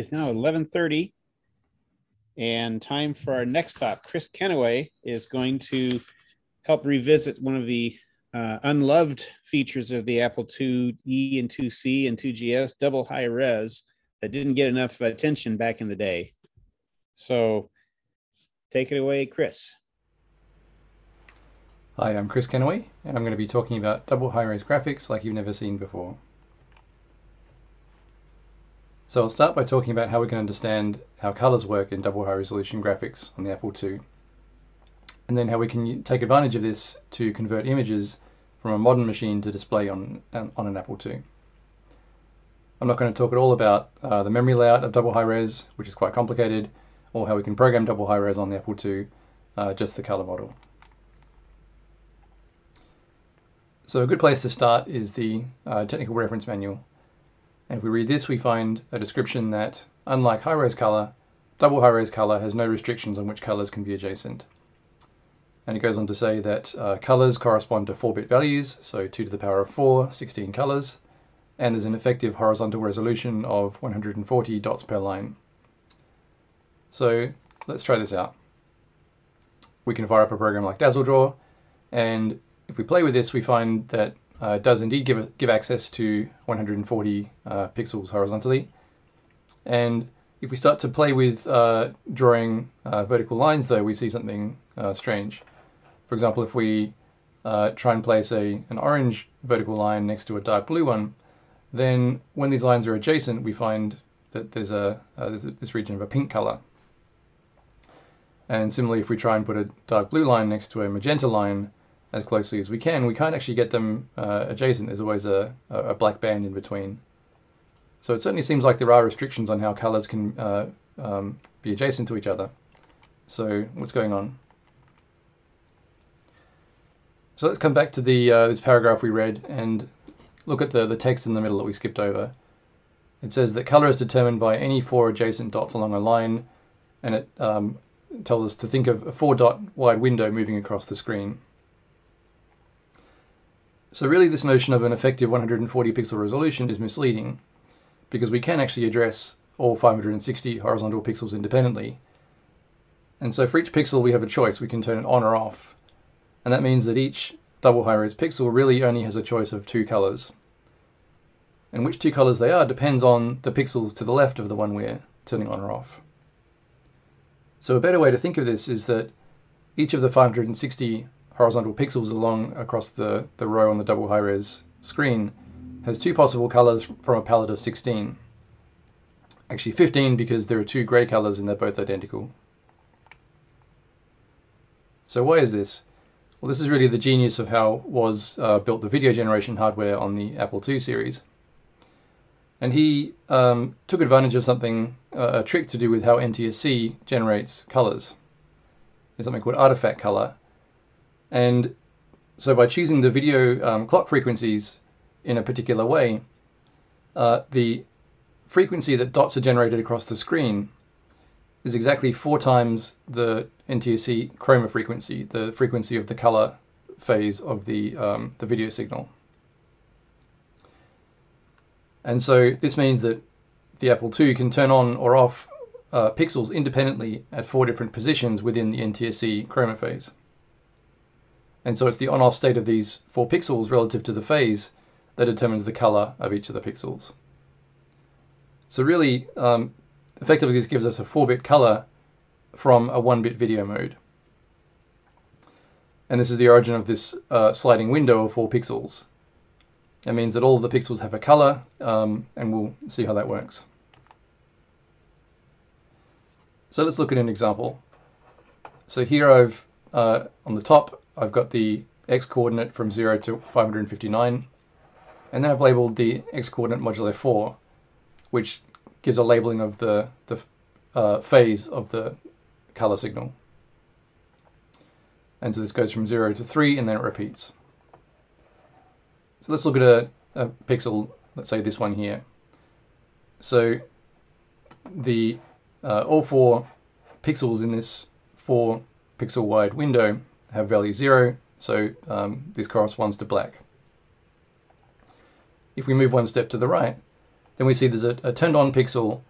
is now 11:30, and time for our next talk. Kris Kennaway is going to help revisit one of the unloved features of the Apple IIe and IIc and 2GS, double high res, that didn't get enough attention back in the day. So take it away, Kris. Hi, I'm Kris Kennaway, and I'm going to be talking about double high-res graphics like you've never seen before. So I'll start by talking about how we can understand how colors work in double high-resolution graphics on the Apple II, and then how we can take advantage of this to convert images from a modern machine to display on an Apple II. I'm not going to talk at all about the memory layout of double high-res, which is quite complicated, or how we can program double high-res on the Apple II, just the color model. So a good place to start is the technical reference manual. And if we read this, we find a description that, unlike high-res color, double high-res color has no restrictions on which colors can be adjacent. And it goes on to say that colors correspond to 4-bit values, so 2 to the power of 4, 16 colors, and there's an effective horizontal resolution of 140 dots per line. So let's try this out. We can fire up a program like DazzleDraw, and if we play with this, we find that it does indeed give access to 140 pixels horizontally. And if we start to play with drawing vertical lines, though, we see something strange. For example, if we try and place an orange vertical line next to a dark blue one, then when these lines are adjacent, we find that there's this region of a pink color. And similarly, if we try and put a dark blue line next to a magenta line as closely as we can't actually get them adjacent. There's always a black band in between. So it certainly seems like there are restrictions on how colors can be adjacent to each other. So what's going on? So let's come back to this paragraph we read and look at the text in the middle that we skipped over. It says that color is determined by any 4 adjacent dots along a line, and it tells us to think of a 4-dot wide window moving across the screen. So really this notion of an effective 140 pixel resolution is misleading, because we can actually address all 560 horizontal pixels independently. And so for each pixel we have a choice. We can turn it on or off. And that means that each double high-res pixel really only has a choice of 2 colors. And which 2 colors they are depends on the pixels to the left of the one we're turning on or off. So a better way to think of this is that each of the 560 horizontal pixels across the row on the double high-res screen has 2 possible colors from a palette of 16. Actually 15, because there are 2 gray colors and they're both identical. So why is this? Well, this is really the genius of how was built the video generation hardware on the Apple II series. And he took advantage of something, a trick to do with how NTSC generates colors. There's something called artifact color. And so by choosing the video clock frequencies in a particular way, the frequency that dots are generated across the screen is exactly 4 times the NTSC chroma frequency, the frequency of the color phase of the video signal. And so this means that the Apple II can turn on or off pixels independently at 4 different positions within the NTSC chroma phase. And so it's the on-off state of these 4 pixels relative to the phase that determines the color of each of the pixels. So really, effectively this gives us a 4-bit color from a 1-bit video mode. And this is the origin of this sliding window of 4 pixels. It means that all of the pixels have a color, and we'll see how that works. So let's look at an example. So here I've, on the top, I've got the x-coordinate from 0 to 559, and then I've labeled the x-coordinate modulo 4, which gives a labeling of the phase of the color signal. And so this goes from 0 to 3, and then it repeats. So let's look at a pixel, let's say this one here. So the all 4 pixels in this 4 pixel wide window have value 0, so this corresponds to black. If we move one step to the right, then we see there's a turned on pixel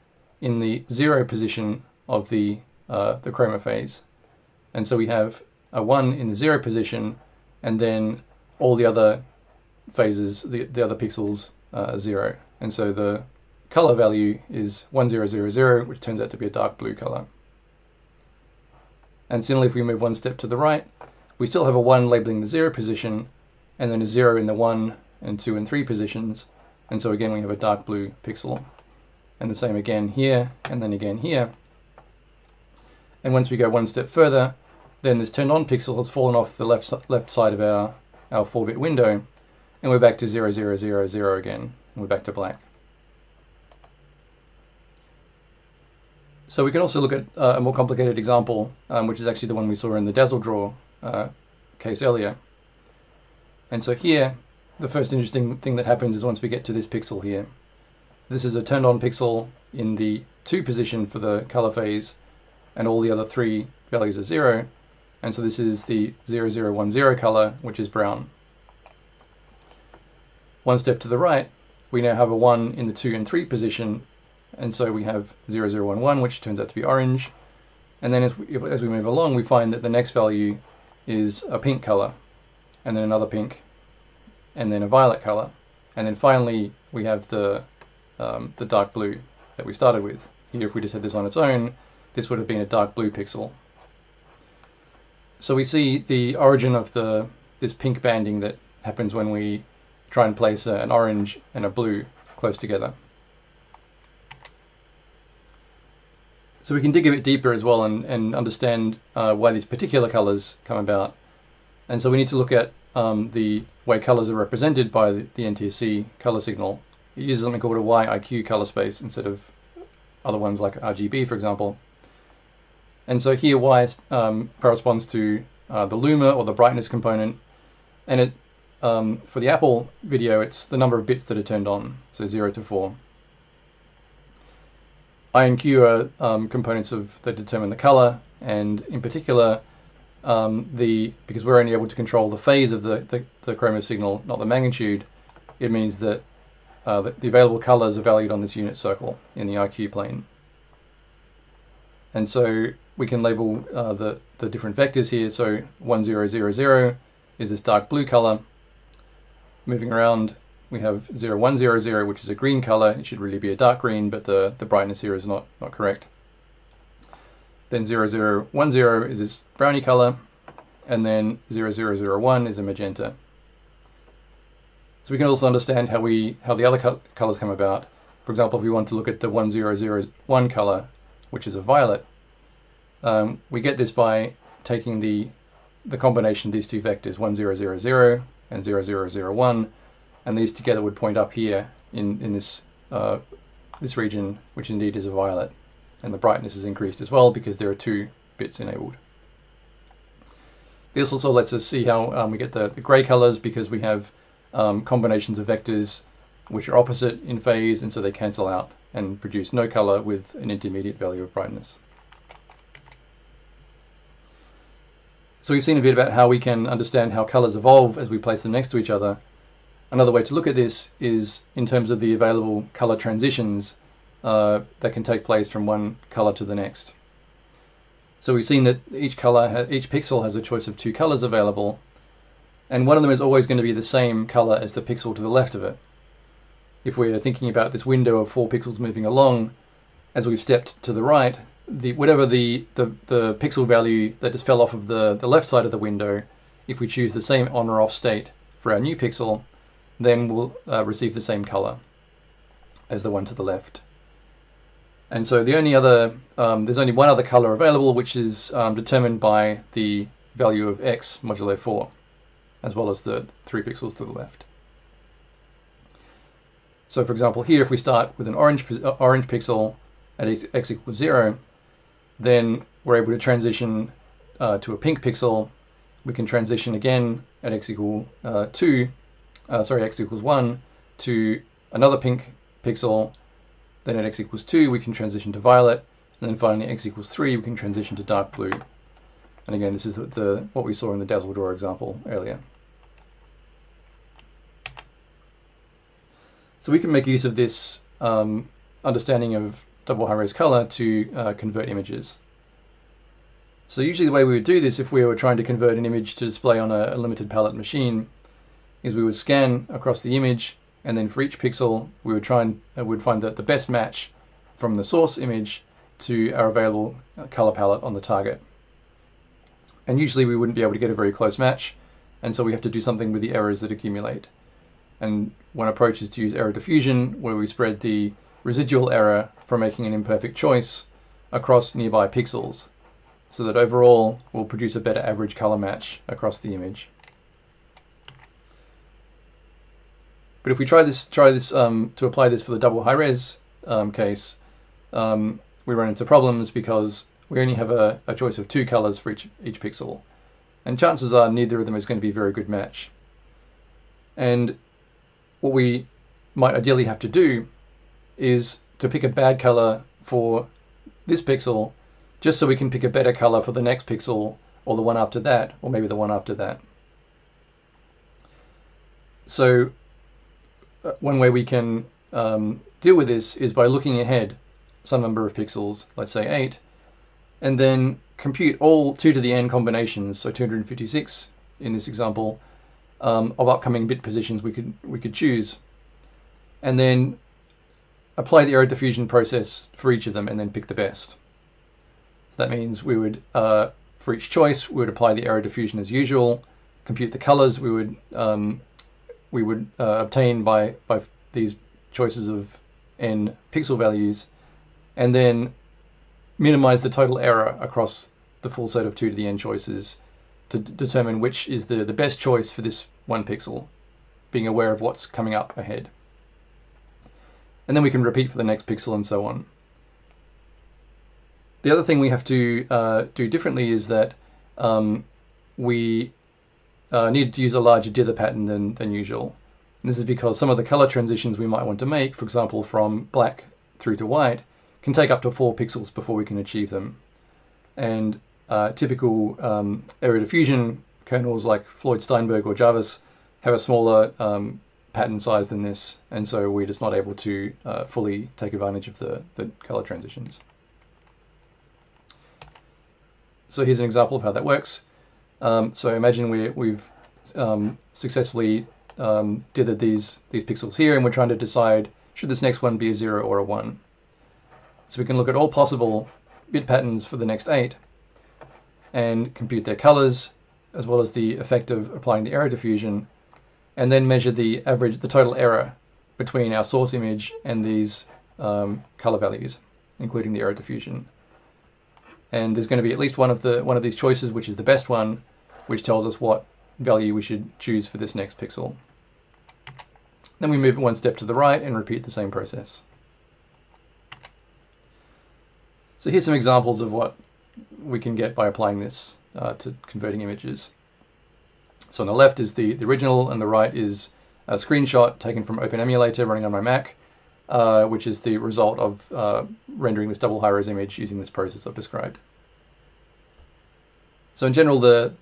in the 0 position of the chroma phase. And so we have a 1 in the 0 position, and then all the other phases, the other pixels, are 0. And so the color value is 1000, which turns out to be a dark blue color. And similarly, if we move one step to the right, we still have a 1 labeling the 0 position, and then a 0 in the 1 and 2 and 3 positions. And so again, we have a dark blue pixel. And the same again here, and then again here. And once we go one step further, then this turned on pixel has fallen off the left side of our 4-bit window, and we're back to 0000 again, and we're back to black. So we can also look at a more complicated example, which is actually the one we saw in the Dazzle Draw case earlier. And so here, the first interesting thing that happens is once we get to this pixel here. This is a turned on pixel in the 2 position for the color phase, and all the other 3 values are 0. And so this is the 0010 color, which is brown. One step to the right, we now have a 1 in the 2 and 3 position, and so we have 0011, which turns out to be orange. And then as we move along, we find that the next value is a pink color, and then another pink, and then a violet color. And then finally, we have the dark blue that we started with. Here, if we just had this on its own, this would have been a dark blue pixel. So we see the origin of this pink banding that happens when we try and place an orange and a blue close together. So we can dig a bit deeper as well and understand why these particular colors come about. And so we need to look at the way colors are represented by the NTSC color signal. It uses something called a YIQ color space instead of other ones like RGB, for example. And so here Y corresponds to the luma, or the brightness component, and it for the Apple video, it's the number of bits that are turned on, so 0 to 4. I and Q are components that determine the color, and in particular, because we're only able to control the phase of the chroma signal, not the magnitude, it means that the available colors are valued on this unit circle in the IQ plane. And so we can label the different vectors here. So 1000 is this dark blue color. Moving around, we have 0100, which is a green color. It should really be a dark green, but the brightness here is not correct. Then 0010 is this brownie color, and then 0001 is a magenta. So we can also understand how the other colors come about. For example, if we want to look at the 1001 color, which is a violet, we get this by taking the combination of these two vectors, 1000 and 0001, and these together would point up here in this region, which indeed is a violet. And the brightness is increased as well because there are 2 bits enabled. This also lets us see how we get the gray colors, because we have combinations of vectors which are opposite in phase, and so they cancel out and produce no color with an intermediate value of brightness. So we've seen a bit about how we can understand how colors evolve as we place them next to each other. Another way to look at this is in terms of the available color transitions that can take place from one color to the next. So we've seen that each pixel has a choice of 2 colors available, and one of them is always going to be the same color as the pixel to the left of it. If we're thinking about this window of 4 pixels moving along, as we've stepped to the right, whatever the pixel value that just fell off of the left side of the window, if we choose the same on or off state for our new pixel, then we'll receive the same color as the one to the left. And so the only other, there's only one other color available, which is determined by the value of x modulo 4, as well as the 3 pixels to the left. So for example, here if we start with an orange pixel at x equals 0, then we're able to transition to a pink pixel. We can transition again at x equals 1 to another pink pixel. Then at x equals 2 we can transition to violet, and then finally at x equals 3 we can transition to dark blue. And again, this is what we saw in the Dazzle Draw example earlier. So we can make use of this understanding of double high-res color to convert images. So usually the way we would do this if we were trying to convert an image to display on a limited palette machine is we would scan across the image, and then for each pixel we would try and would find the best match from the source image to our available color palette on the target. And usually we wouldn't be able to get a very close match, and so we have to do something with the errors that accumulate. And one approach is to use error diffusion, where we spread the residual error from making an imperfect choice across nearby pixels, so that overall we'll produce a better average color match across the image. But if we try this to apply this for the double high-res case, we run into problems because we only have a choice of 2 colors for each pixel, and chances are neither of them is going to be a very good match. And what we might ideally have to do is to pick a bad color for this pixel, just so we can pick a better color for the next pixel, or the one after that, or maybe the one after that. So one way we can deal with this is by looking ahead some number of pixels, let's say 8, and then compute all 2 to the n combinations, so 256 in this example, of upcoming bit positions we could choose, and then apply the error diffusion process for each of them, and then pick the best. So that means we would, for each choice, we would apply the error diffusion as usual, compute the colors we would obtain by these choices of n pixel values, and then minimize the total error across the full set of 2 to the n choices to determine which is the best choice for this one pixel, being aware of what's coming up ahead. And then we can repeat for the next pixel and so on. The other thing we have to do differently is that we need to use a larger dither pattern than usual. And this is because some of the color transitions we might want to make, for example from black through to white, can take up to 4 pixels before we can achieve them. And typical error diffusion kernels like Floyd Steinberg or Jarvis have a smaller pattern size than this, and so we're just not able to fully take advantage of the color transitions. So here's an example of how that works. So imagine we've successfully dithered these pixels here, and we're trying to decide should this next one be a 0 or a 1. So we can look at all possible bit patterns for the next 8 and compute their colors, as well as the effect of applying the error diffusion, and then measure the total error between our source image and these color values, including the error diffusion. And there's going to be at least one of these choices which is the best one, which tells us what value we should choose for this next pixel. Then we move one step to the right and repeat the same process. So here's some examples of what we can get by applying this to converting images. So on the left is the original, and the right is a screenshot taken from OpenEmulator running on my Mac, which is the result of rendering this double high-res image using this process I've described. So in general, the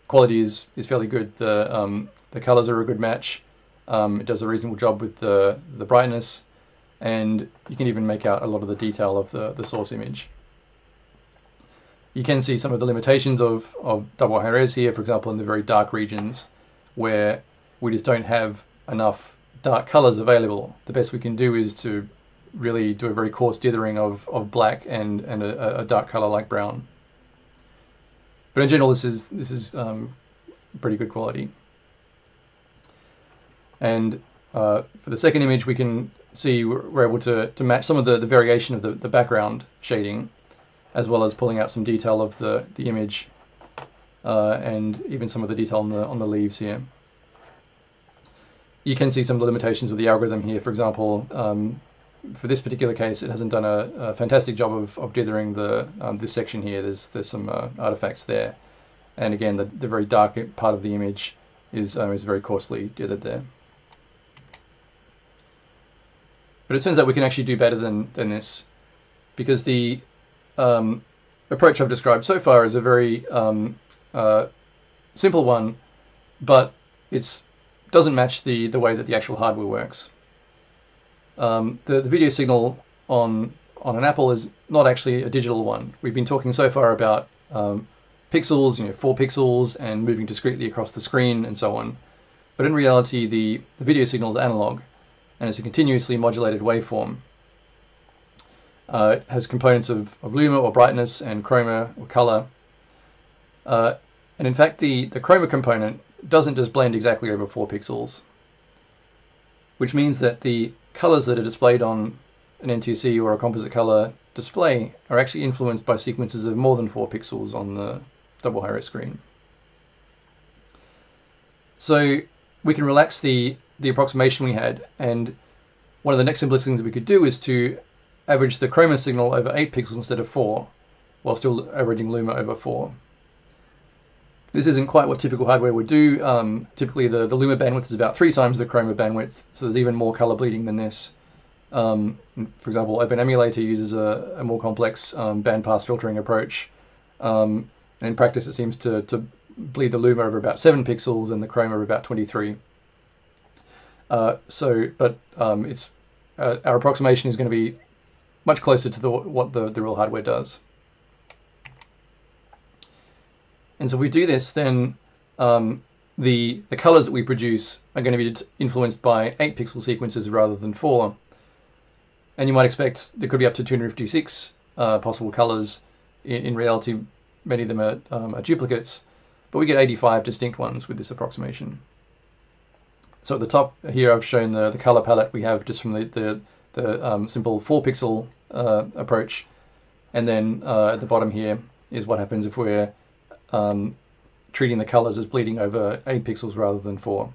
quality is fairly good. The colors are a good match. It does a reasonable job with the brightness, and you can even make out a lot of the detail of the source image. You can see some of the limitations of double high-res here, for example, in the very dark regions where we just don't have enough dark colors available. The best we can do is to really do a very coarse dithering of black and a dark color like brown. But in general, this is pretty good quality. And for the second image, we can see we're able to match some of the variation of the background shading, as well as pulling out some detail of the image and even some of the detail on the leaves here. You can see some of the limitations of the algorithm here. For example, for this particular case, it hasn't done a fantastic job of dithering this section here. There's some artifacts there, and again, the very dark part of the image is very coarsely dithered there. But it turns out we can actually do better than this, because the approach I've described so far is a very simple one, but it doesn't match the way that the actual hardware works. The video signal on an Apple is not actually a digital one. We've been talking so far about pixels, 4 pixels, and moving discretely across the screen and so on. But in reality, the video signal is analog, and it's a continuously modulated waveform. It has components of luma or brightness and chroma or color. And in fact, the chroma component doesn't just blend exactly over 4 pixels, which means that the colors that are displayed on an NTC or a composite color display are actually influenced by sequences of more than 4 pixels on the double high-res screen. So we can relax the approximation we had, and one of the next simplest things we could do is to average the chroma signal over 8 pixels instead of 4, while still averaging luma over 4. This isn't quite what typical hardware would do. Typically the luma bandwidth is about 3 times the chroma bandwidth, so there's even more color bleeding than this. For example, Open Emulator uses a more complex bandpass filtering approach. And in practice it seems to bleed the luma over about 7 pixels and the chroma over about 23. It's our approximation is going to be much closer to what the real hardware does. And so if we do this, then the colors that we produce are going to be influenced by 8 pixel sequences rather than 4. And you might expect there could be up to 256 possible colors. In reality, many of them are duplicates, but we get 85 distinct ones with this approximation. So at the top here, I've shown the color palette we have just from the simple 4 pixel approach, and then at the bottom here is what happens if we're treating the colors as bleeding over 8 pixels rather than 4.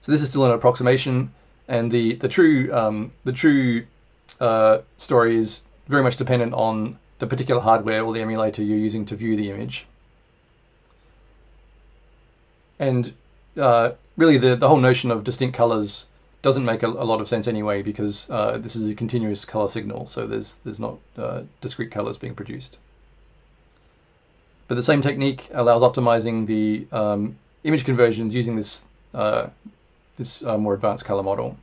So this is still an approximation, and the true story is very much dependent on the particular hardware or the emulator you're using to view the image. And really the whole notion of distinct colors doesn't make a lot of sense anyway, because this is a continuous color signal, so there's not discrete colors being produced. But the same technique allows optimizing the image conversions using this more advanced color model.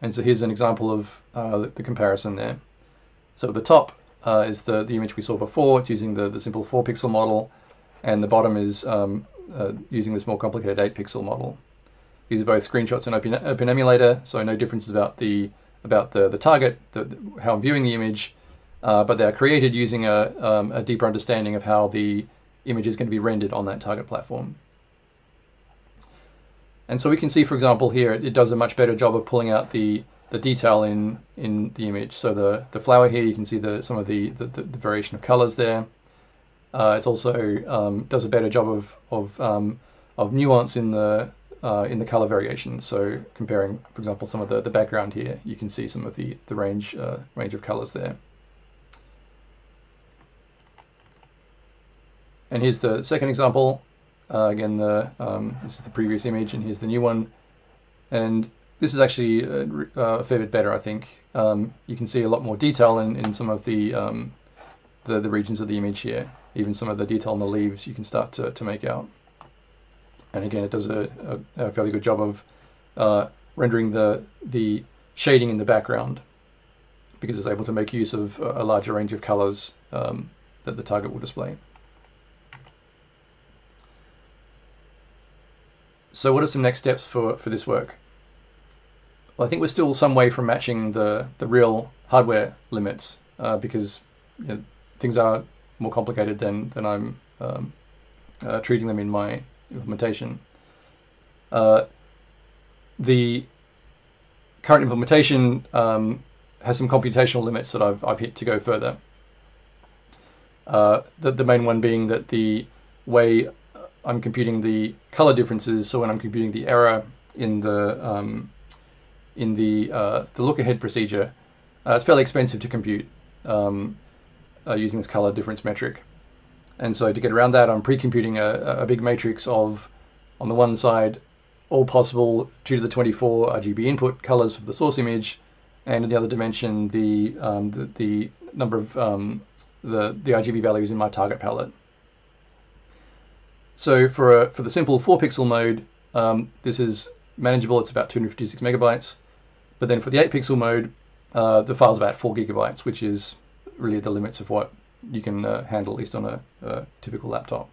And so here's an example of the comparison there. So at the top is the image we saw before. It's using the simple 4 pixel model, and the bottom is using this more complicated 8 pixel model. These are both screenshots in Open Emulator, so no differences about the target, how I'm viewing the image, but they are created using a deeper understanding of how the image is going to be rendered on that target platform. And so we can see, for example, here it does a much better job of pulling out the detail in the image. So the flower here, you can see some of the variation of colors there. It's also does a better job of nuance in the color variation. So comparing, for example, some of the background here, you can see some of the range of colors there. And here's the second example. Again, this is the previous image, and here's the new one. And this is actually a fair bit better, I think. You can see a lot more detail in some of the regions of the image here. Even some of the detail on the leaves you can start to make out. And again, it does a fairly good job of rendering the shading in the background, because it's able to make use of a larger range of colors that the target will display. So what are some next steps for this work? Well, I think we're still some way from matching the real hardware limits, because things are more complicated than I'm treating them in my implementation. The current implementation has some computational limits that I've hit to go further. The main one being that the way I'm computing the color differences, so when I'm computing the error in the look-ahead procedure, it's fairly expensive to compute using this color difference metric. And so to get around that, I'm pre-computing a big matrix of, on the one side, all possible 2 to the 24 RGB input colors for the source image, and in the other dimension, the number of the RGB values in my target palette. So for the simple 4 pixel mode, this is manageable. It's about 256 megabytes. But then for the 8 pixel mode, the file's about 4 gigabytes, which is really the limits of what you can handle, at least on a typical laptop.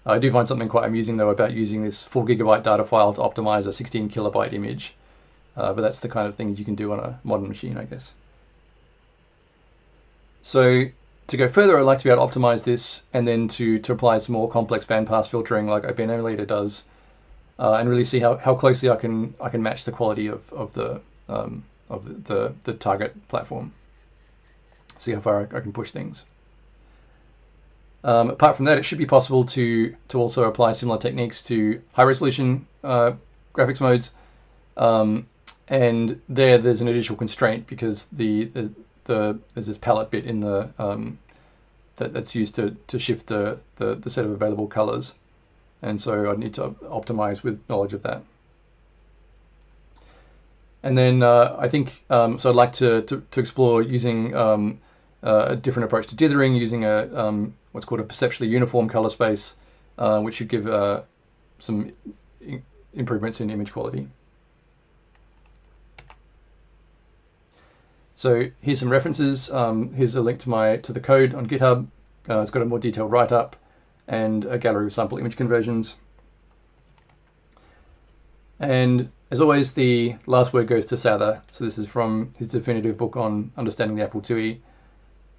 I do find something quite amusing though about using this 4 gigabyte data file to optimize a 16 kilobyte image. But that's the kind of thing you can do on a modern machine, I guess. So to go further, I'd like to be able to optimize this and then to apply some more complex bandpass filtering like OP Emulator does, and really see how closely I can match the quality of the target platform. See how far I can push things. Apart from that, it should be possible to also apply similar techniques to high resolution graphics modes. And there's an additional constraint because there's this palette bit in the that's used to shift the set of available colors, and so I need to optimize with knowledge of that. And then I think so I'd like to explore using a different approach to dithering, using what's called a perceptually uniform color space, which should give some improvements in image quality. So here's some references. Here's a link to the code on GitHub. It's got a more detailed write-up and a gallery of sample image conversions. And as always, the last word goes to Sather. So this is from his definitive book on understanding the Apple IIe.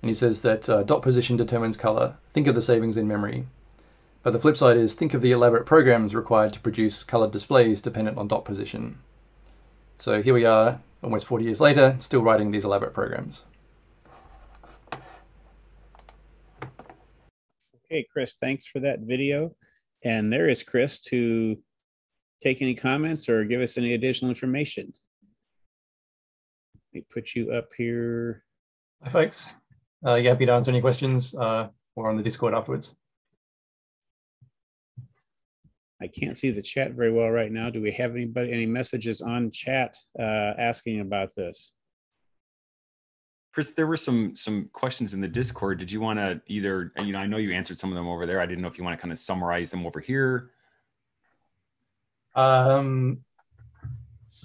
And he says that dot position determines color. Think of the savings in memory. But the flip side is think of the elaborate programs required to produce colored displays dependent on dot position. So here we are, almost 40 years later, still writing these elaborate programs. Okay, Kris, thanks for that video. And there is Kris to take any comments or give us any additional information. Let me put you up here. Hi, folks. You happy to answer any questions or on the Discord afterwards? I can't see the chat very well right now. Do we have any messages on chat asking about this? Kris, there were some questions in the Discord. Did you want to either, I know you answered some of them over there. I didn't know if you want to kind of summarize them over here.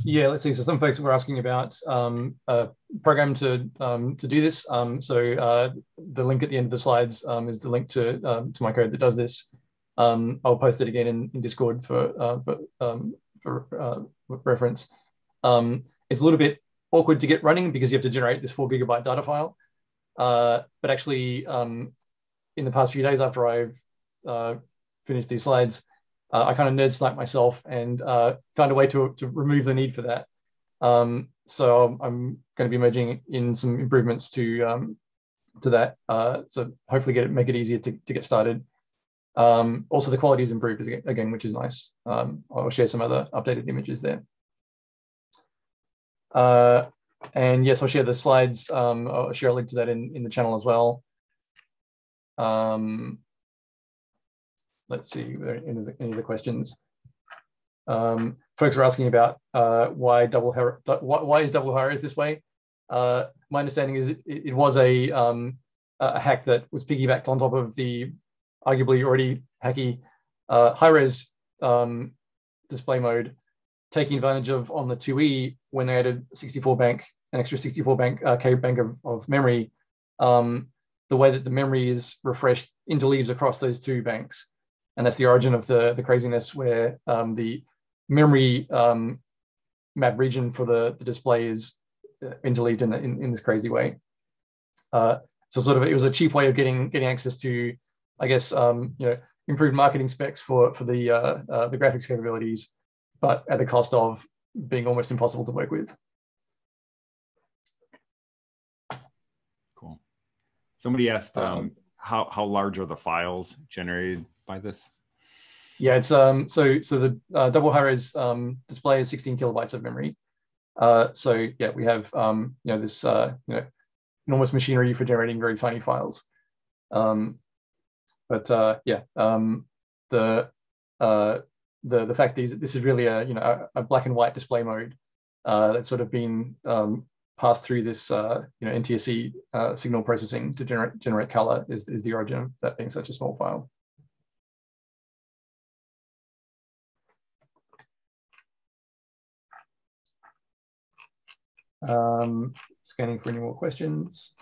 Yeah, let's see. So some folks were asking about a program to do this. So the link at the end of the slides is the link to my code that does this. I'll post it again in Discord for reference. It's a little bit awkward to get running because you have to generate this 4 gigabyte data file. But actually, in the past few days after I've finished these slides, I kind of nerd sniped myself and found a way to remove the need for that. So I'm going to be merging in some improvements to that. So hopefully make it easier to get started. Also, the quality is improved again, which is nice. I'll share some other updated images there. And yes, I'll share the slides. I'll share a link to that in the channel as well. Let's see, any of the questions. Folks are asking about why is double high res this way. My understanding is it was a hack that was piggybacked on top of the arguably already hacky high-res display mode, taking advantage of on the 2E when they added an extra 64 K bank of memory. The way that the memory is refreshed interleaves across those two banks, and that's the origin of the craziness where the memory map region for the display is interleaved in this crazy way. So sort of it was a cheap way of getting access to, I guess, improved marketing specs for the graphics capabilities, but at the cost of being almost impossible to work with. Cool. Somebody asked how large are the files generated by this? Yeah, it's so the double high-res display is 16 kilobytes of memory. So yeah, we have this enormous machinery for generating very tiny files. The fact is that this is really a black and white display mode that's sort of been passed through this NTSC signal processing to generate color is the origin of that being such a small file. Scanning for any more questions.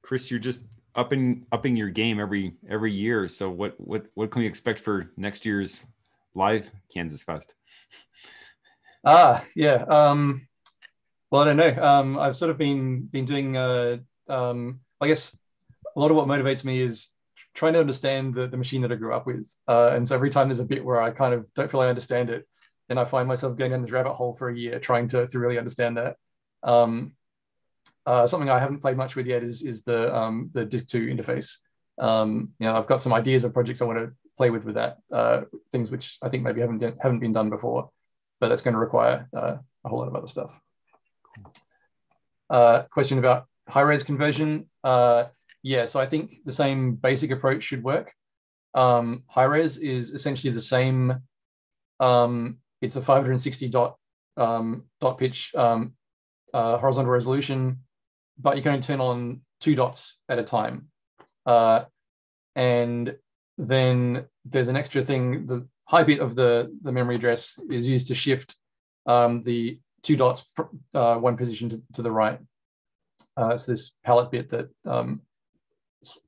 Kris, you're just upping your game every year. So what can we expect for next year's live KansasFest? Yeah. Well, I don't know. I've sort of been doing. I guess a lot of what motivates me is trying to understand the machine that I grew up with. And so every time there's a bit where I kind of don't feel I understand it, then I find myself going down this rabbit hole for a year trying to really understand that. Something I haven't played much with yet is the Disk2 interface. I've got some ideas of projects I want to play with that, things which I think maybe haven't been done before, but that's going to require a whole lot of other stuff. Question about high-res conversion. Yeah, so I think the same basic approach should work. High-res is essentially the same. It's a 560 dot pitch horizontal resolution, but you can only turn on 2 dots at a time. And then there's an extra thing. The high bit of the memory address is used to shift the 2 dots one position to the right. It's this palette bit that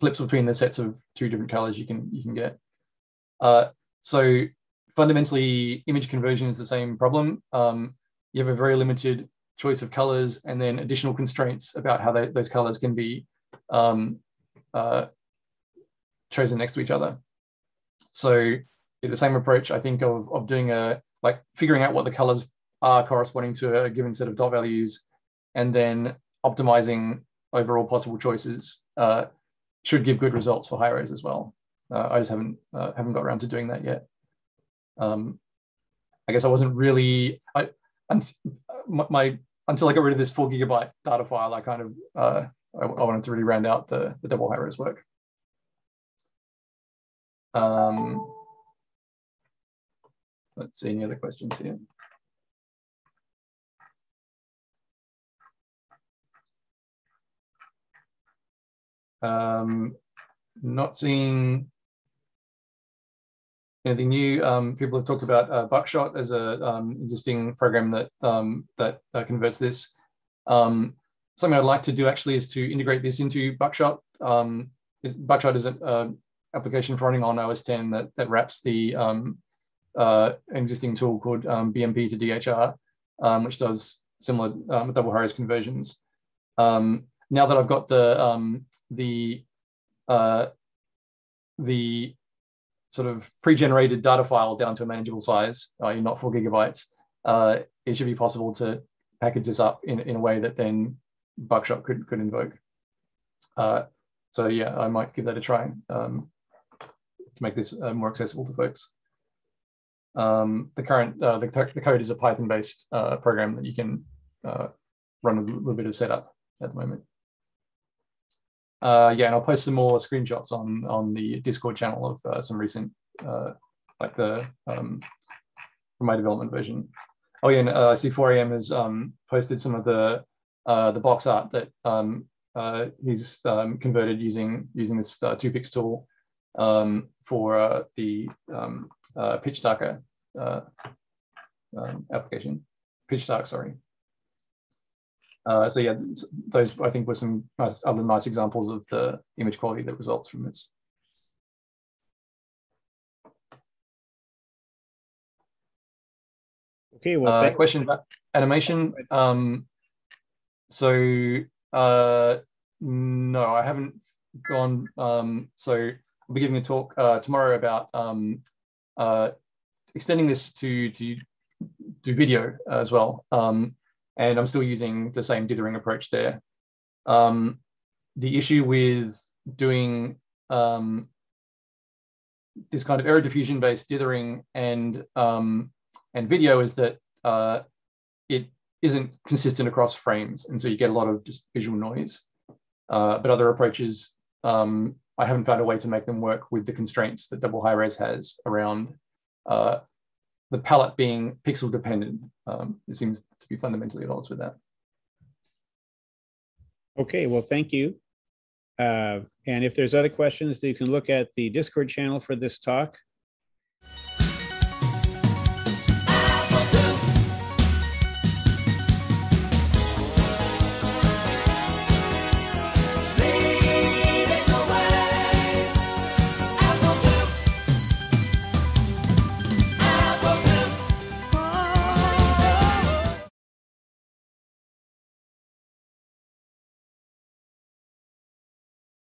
flips between the sets of 2 different colors you can get. So fundamentally, image conversion is the same problem. You have a very limited choice of colors and then additional constraints about how those colors can be chosen next to each other. So the same approach, I think, of doing figuring out what the colors are corresponding to a given set of dot values, and then optimizing overall possible choices should give good results for high res as well. I just haven't got around to doing that yet. I guess I wasn't really until I got rid of this 4 GB data file. I kind of I wanted to really round out the double high res work. Let's see any other questions here. Not seeing anything new. People have talked about Buckshot as a existing program that converts this. Something I'd like to do actually is to integrate this into Buckshot. Buckshot is an application for running on OS 10 that wraps the existing tool called BMP to DHR, which does similar double high res conversions. Now that I've got the sort of pre-generated data file down to a manageable size, not 4 GB, it should be possible to package this up in a way that then Buckshot could invoke. So yeah, I might give that a try to make this more accessible to folks. The code is a Python-based program that you can run with a little bit of setup at the moment. Yeah, and I'll post some more screenshots on the Discord channel of some recent, like from my development version. Oh yeah, and I see 4am has posted some of the box art that he's converted using this 2pix tool for the pitch darker application. Pitch dark, sorry. So yeah, those I think were some other nice examples of the image quality that results from this. Okay, well, question about animation. No, I haven't gone. So I'll be giving a talk tomorrow about extending this to do video as well. And I'm still using the same dithering approach there. The issue with doing this kind of error diffusion based dithering and video is that it isn't consistent across frames, and so you get a lot of just visual noise. But other approaches, I haven't found a way to make them work with the constraints that double high res has around the palette being pixel dependent. It seems to be fundamentally at odds with that. Okay, well, thank you. And if there's other questions, you can look at the Discord channel for this talk.